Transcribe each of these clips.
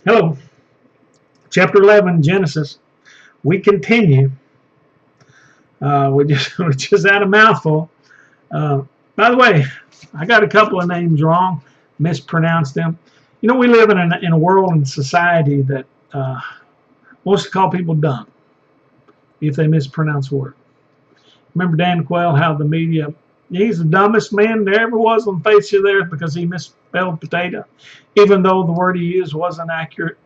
Hello. Chapter 11, Genesis. We continue. We just had a mouthful. By the way, I got a couple of names wrong, mispronounced them. You know, we live in a world and society that wants to call people dumb if they mispronounce a word. Remember Dan Quayle, how the media, he's the dumbest man there ever was on the face of the earth because he misspelled potato, even though the word he used wasn't accurate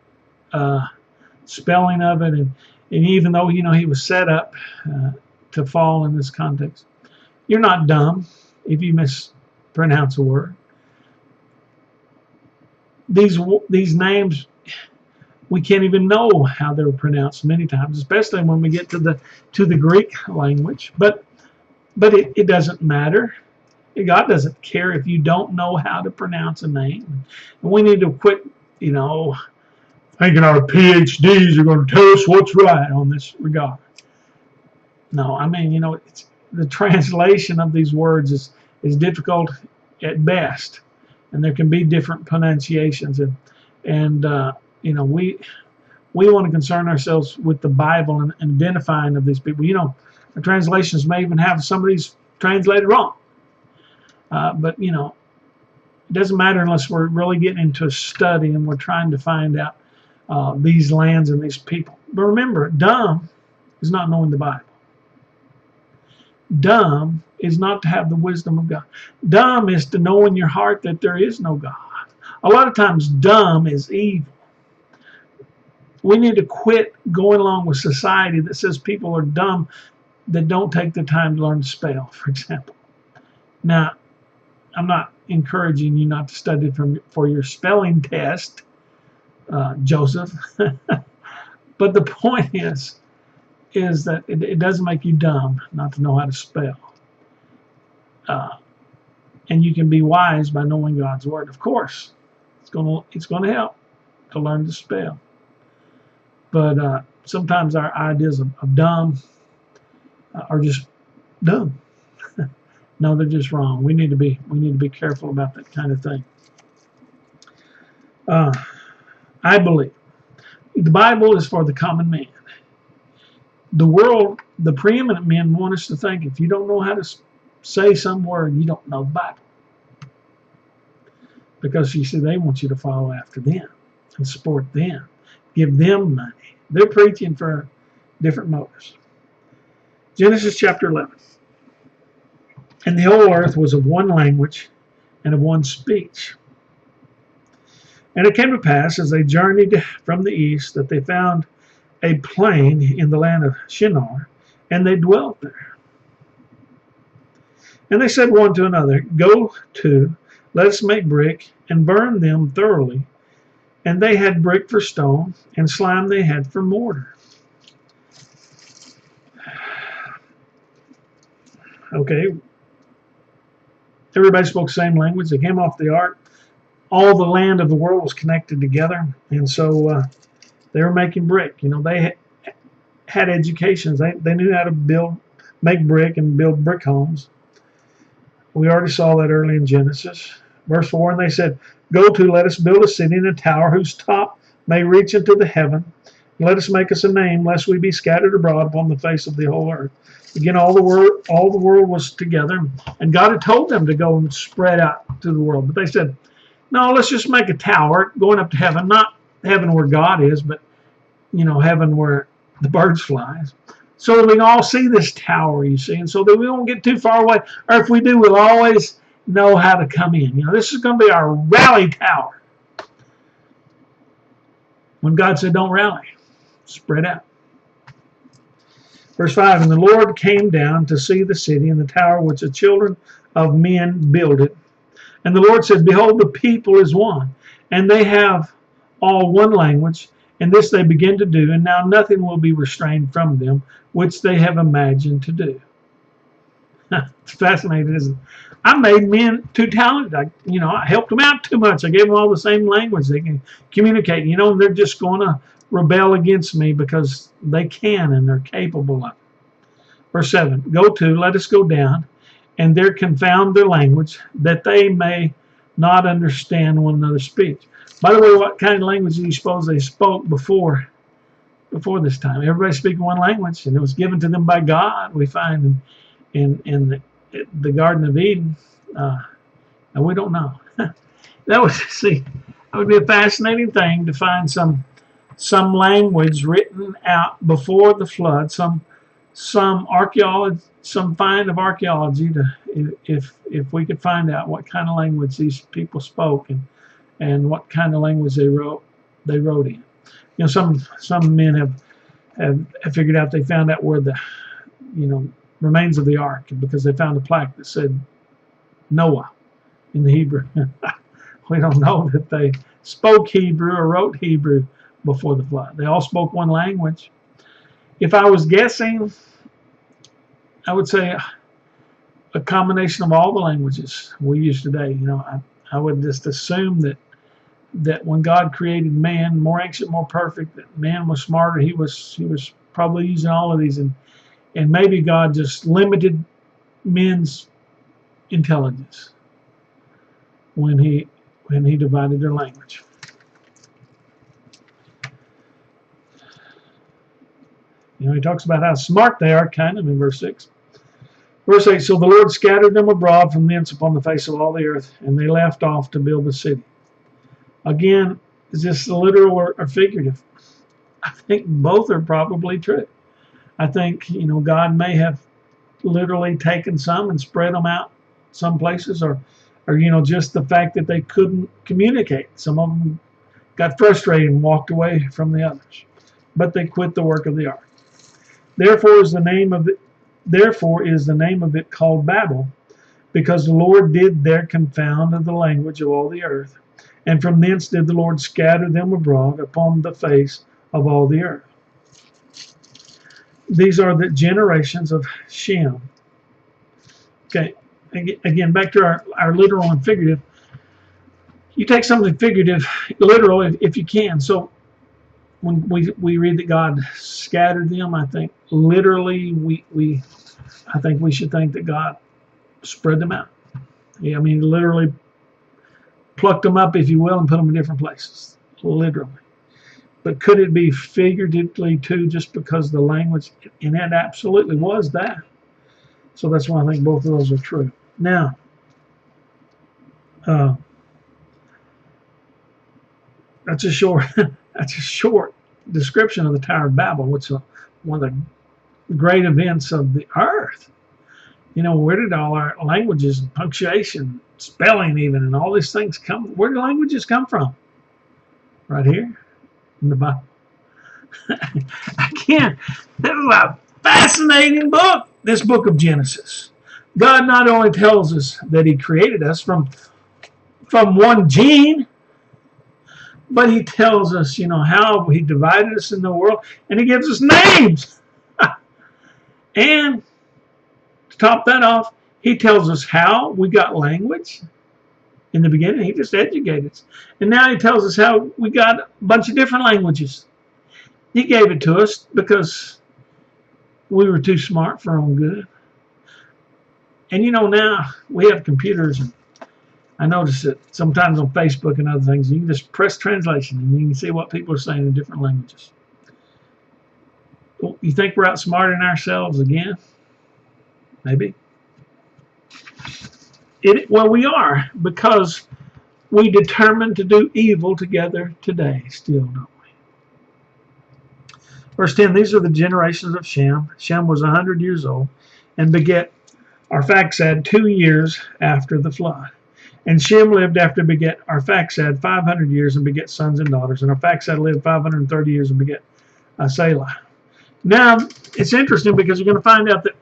spelling of it, and even though he was set up to fall in this context. You're not dumb if you mispronounce a word. These names, we can't even know how they're pronounced many times, especially when we get to the Greek language. But it doesn't matter. God doesn't care if you don't know how to pronounce a name. And we need to quit, thinking our PhDs are going to tell us what's right on this regard. No, I mean, it's the translation of these words is difficult at best, and there can be different pronunciations, and we want to concern ourselves with the Bible and identifying of these people. The translations may even have some of these translated wrong, but it doesn't matter unless we're really getting into a study and we're trying to find out these lands and these people. But remember, dumb is not knowing the Bible. Dumb is not to have the wisdom of God. Dumb is to know in your heart that there is no God. A lot of times, dumb is evil. We need to quit going along with society that says people are dumb that don't take the time to learn to spell, for example. Now, I'm not encouraging you not to study for your spelling test, Joseph. But the point is that it doesn't make you dumb not to know how to spell. And you can be wise by knowing God's word. Of course, it's going to help to learn to spell. But sometimes our ideas of dumb are just dumb. No, they're just wrong. We need to be careful about that kind of thing. I believe the Bible is for the common man. The world, the preeminent men want us to think if you don't know how to say some word, you don't know the Bible. Because you see, they want you to follow after them and support them, give them money. They're preaching for different motives. Genesis chapter 11. And the whole earth was of one language and of one speech. And it came to pass, as they journeyed from the east, that they found a plain in the land of Shinar, and they dwelt there. And they said one to another, Go to, let us make brick, and burn them thoroughly. And they had brick for stone, and slime they had for mortar. Okay. Everybody spoke the same language. They came off the ark. All the land of the world was connected together, and so they were making brick. They had educations. They knew how to make brick and build brick homes. We already saw that early in Genesis. Verse 4, and they said, Go to, let us build a city and a tower whose top may reach into the heaven. Let us make us a name, lest we be scattered abroad upon the face of the whole earth. Again, all the world was together, and God had told them to go and spread out to the world. But they said, no, let's just make a tower going up to heaven, not heaven where God is, but, heaven where the birds fly. So that we can all see this tower, you see, and so that we won't get too far away. Or if we do, we'll always know how to come in. This is going to be our rally tower. When God said, don't rally, spread out. Verse 5, and the Lord came down to see the city and the tower which the children of men builded. And the Lord said, Behold, the people is one, and they have all one language, and this they begin to do, and now nothing will be restrained from them, which they have imagined to do. It's fascinating, isn't it? I made men too talented. I helped them out too much. I gave them all the same language. They can communicate. And they're just going to rebel against me because they can and they're capable of it. Verse 7, Go to, let us go down, and there confound their language, that they may not understand one another's speech. By the way, what kind of language do you suppose they spoke before this time? Everybody speaking one language, and it was given to them by God. We find in the Garden of Eden, and we don't know. That would be a fascinating thing to find some language written out before the flood, some archaeology, some find of archaeology if we could find out what kind of language these people spoke and what kind of language they wrote in. You know, some men have figured out, they found out where the remains of the ark, because they found a plaque that said Noah in the Hebrew. We don't know that they spoke Hebrew or wrote Hebrew before the flood. They all spoke one language. If I was guessing, I would say a combination of all the languages we use today. You know, I would just assume that when God created man, more ancient, more perfect, that man was smarter. He was probably using all of these, and maybe God just limited men's intelligence when he divided their language. You know, he talks about how smart they are, kind of, in verse 6. Verse 8, so the Lord scattered them abroad from thence upon the face of all the earth, and they left off to build the city. Again, is this literal or figurative? I think both are probably true. I think, God may have literally taken some and spread them out some places, or just the fact that they couldn't communicate. Some of them got frustrated and walked away from the others, but they quit the work of the ark. Therefore is the name of it called Babel, because the Lord did there confound the language of all the earth, and from thence did the Lord scatter them abroad upon the face of all the earth. These are the generations of Shem. Okay, again, back to our literal and figurative. You take something figurative, literal, if you can. So when we read that God scattered them, I think literally I think we should think that God spread them out. Yeah, I mean, literally plucked them up, if you will, and put them in different places, literally. But could it be figuratively too, just because the language, and it absolutely was that. So that's why I think both of those are true. Now, that's a short description of the Tower of Babel, which is one of the great events of the earth. Where did all our languages and punctuation, spelling even, and all these things come? Where do languages come from? Right here in the Bible. Again, this is a fascinating book, this book of Genesis. God not only tells us that he created us from one gene, but he tells us, how he divided us in the world, and he gives us names. And to top that off, he tells us how we got language. In the beginning, he just educated us. And now he tells us how we got a bunch of different languages. He gave it to us because we were too smart for our own good. And now we have computers, and I notice that sometimes on Facebook and other things, you can just press translation and you can see what people are saying in different languages. You think we're outsmarting ourselves again? Maybe. Well, we are, because we determined to do evil together today, still, don't we? Verse 10, these are the generations of Shem. Shem was 100 years old and beget Arphaxad 2 years after the flood. And Shem lived after beget Arphaxad 500 years and beget sons and daughters. And Arphaxad lived 530 years and beget Selah. Now, it's interesting because you're going to find out that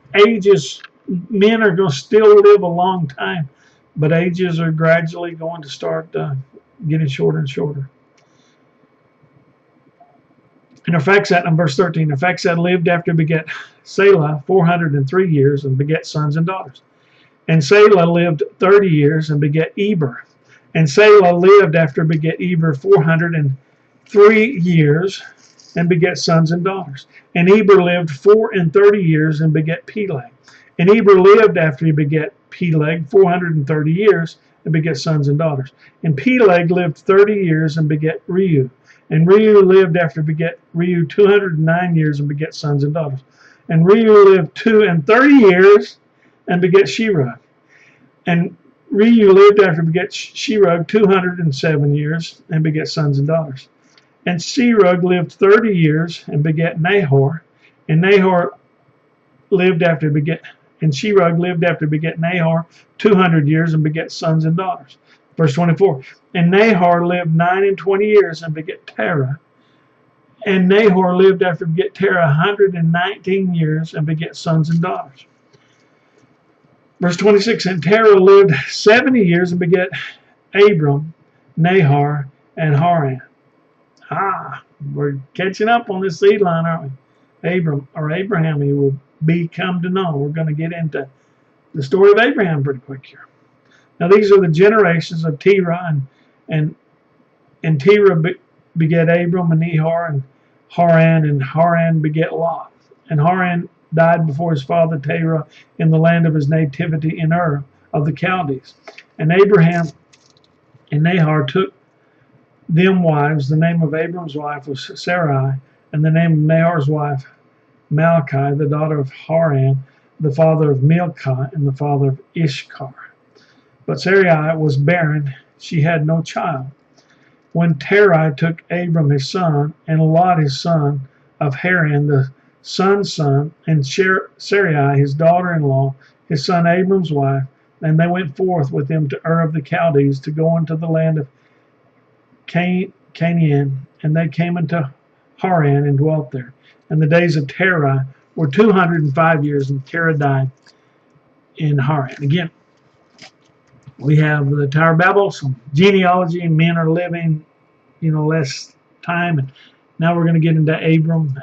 men are going to still live a long time, but ages are gradually going to start getting shorter and shorter. And Arphaxad, in verse 13, Arphaxad lived after beget Selah 403 years and beget sons and daughters. And Selah lived 30 years and beget Eber. And Selah lived after beget Eber 403 years and beget sons and daughters. And Eber lived 34 years and beget Peleg. And Eber lived after he beget Peleg 430 years and begat sons and daughters. And Peleg lived 30 years and begat Reu. And Reu lived after begat Reu 209 years and begat sons and daughters. And Reu lived 230 years and begat Sherug. And Reu lived after begat Sherug 207 years and begat sons and daughters. And Sherug lived 30 years and begat Nahor. And Nahor lived after begat, and Sherug lived after begat Nahor 200 years and begat sons and daughters. Verse 24. And Nahor lived 29 years and begat Terah. And Nahor lived after begat Terah 119 years and begat sons and daughters. Verse 26. And Terah lived 70 years and begat Abram, Nahor, and Haran. We're catching up on this seed line, aren't we? Abraham, he will come to know. We're going to get into the story of Abraham pretty quick here. Now these are the generations of Terah, and Terah begat Abram and Nahor and Haran begat Lot. And Haran died before his father Terah in the land of his nativity in Ur of the Chaldees. And Abraham and Nahor took them wives. The name of Abram's wife was Sarai, and the name of Nahor's wife Malchi, the daughter of Haran, the father of Milcah, and the father of Ishkar. But Sarai was barren, she had no child. When Terah took Abram his son, and Lot his son of Haran, the son's son, and Sarai his daughter-in-law, his son Abram's wife, and they went forth with him to Ur of the Chaldees to go into the land of Canaan, and they came into Haran and dwelt there. And the days of Terah were 205 years, and Terah died in Haran. Again, we have the Tower of Babel, some genealogy, and men are living, less time. And now we're going to get into Abraham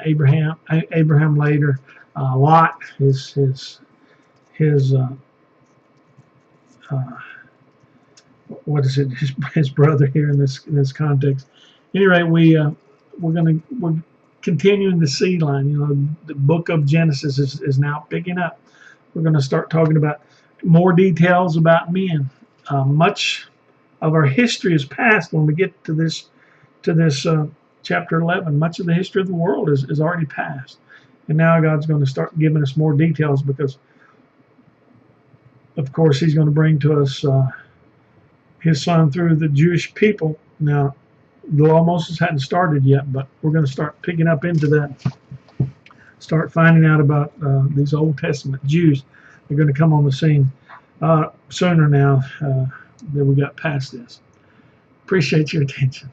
later. Lot, his what is it? His brother here in this context. Anyway, we're continuing the seed line. The book of Genesis is now picking up. We're going to start talking about more details about men. Much of our history is past when we get to this chapter 11. Much of the history of the world is already past, and now God's going to start giving us more details because, of course, He's going to bring to us His Son through the Jewish people. Now, the law of Moses hadn't started yet, but we're going to start picking up into that. Start finding out about these Old Testament Jews. They're going to come on the scene sooner now that we got past this. Appreciate your attention.